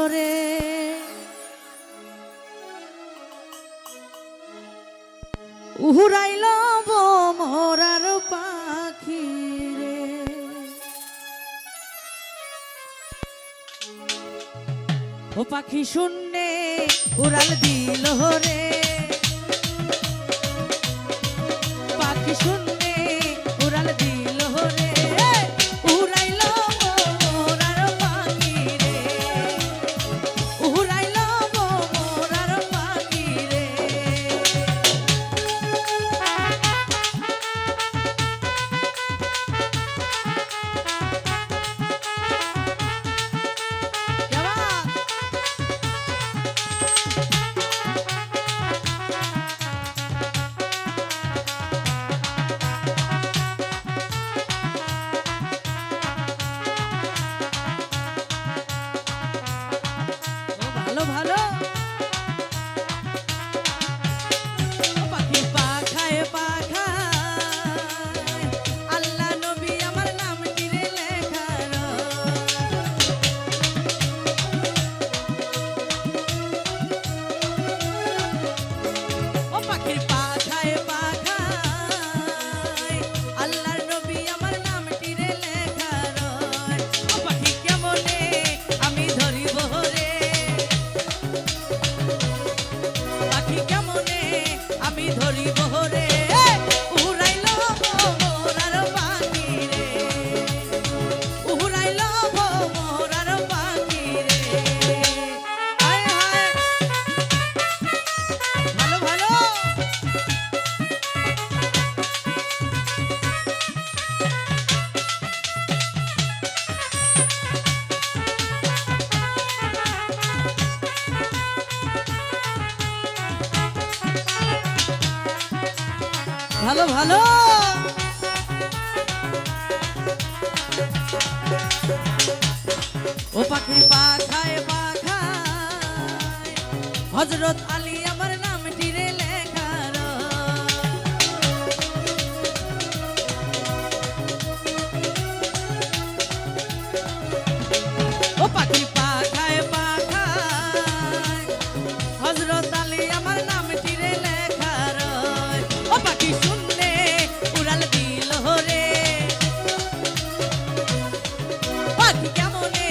রে উড়াইল মোরার পাখি রে ও পাখি শূন্যে উড়াল দিল রে পাখি শূন্যে উড়াল দিল রে উড়াইল মোরার পাখি রে উড়াইল মোরার পাখি রে ভালো ভালো পাখি পাখায় পাখায় আল্লাহ নবী আমার নাম টিরে লেখা ও পাখির পাখায় পাখায় আল্লাহর নবী আমার নাম টিরে লেখা ও পাখি কেমনে আমি ধরিব রে পাখি কেমনে আমি ধরিব রে উড়াইল মোরার পাখি রে উড়াইল মোরার পাখি রে হায় হায় ভালো ভালো ভালো ভালো ও পাখির পাখায় পাখায় হযরত আলী আমার নাম টিরে লেখা ও পাখির পাখায় পাখায় হযরত আলী আমার নাম টিরে লেখা ও পাখি শূন্যে উড়াল দিল রে পাখি কেমনে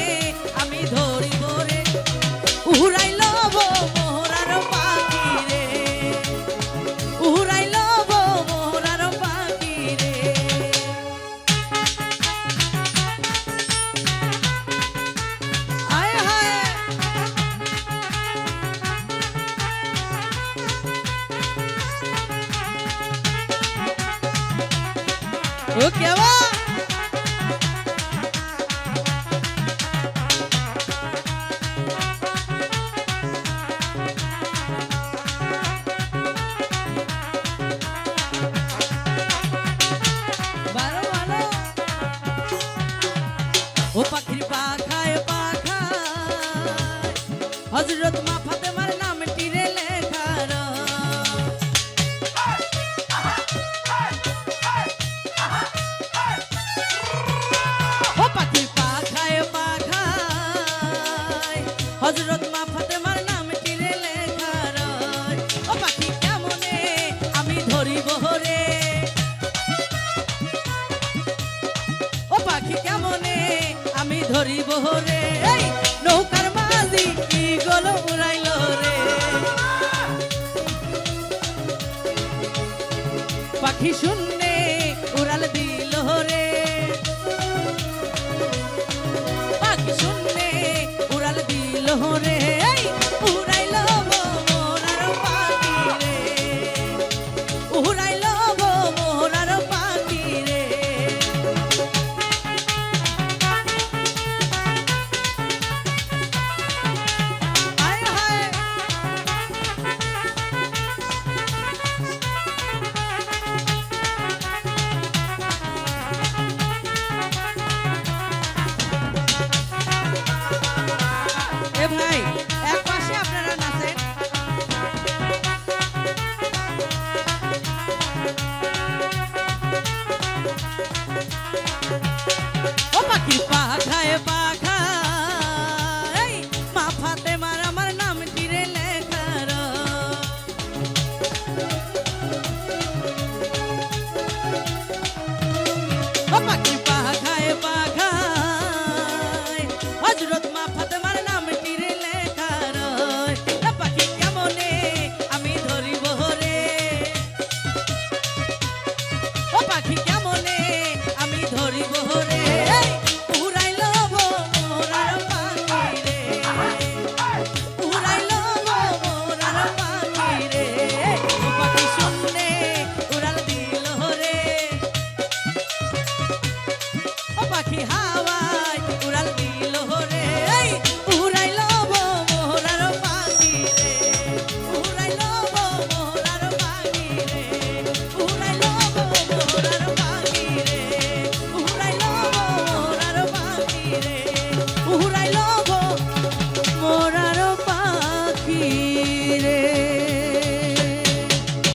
আমি ধরিব রে উড়াইল মোরার পাখি রে উড়াইল মোরার পাখি রে হায় হায় ও কেবা ভালো ভালো ও পাখির পাখায় পাখায় হযরত মা ফাতেমার নাম টিরে লেখা ও পাখির পাখায় পাখায় হযরত মা ফাতেমার নাম টিরে লেখা ও পাখি কেমনে আমি ধরিব রে ও পাখি কেমনে আমি ধরিব রে এই নৌকার মাঝি কি গোল উড়াইল রে পাখি শূন্যে উড়াল দিল রে পাখি শূন্যে উড়াল দিল রে এই উড়াইল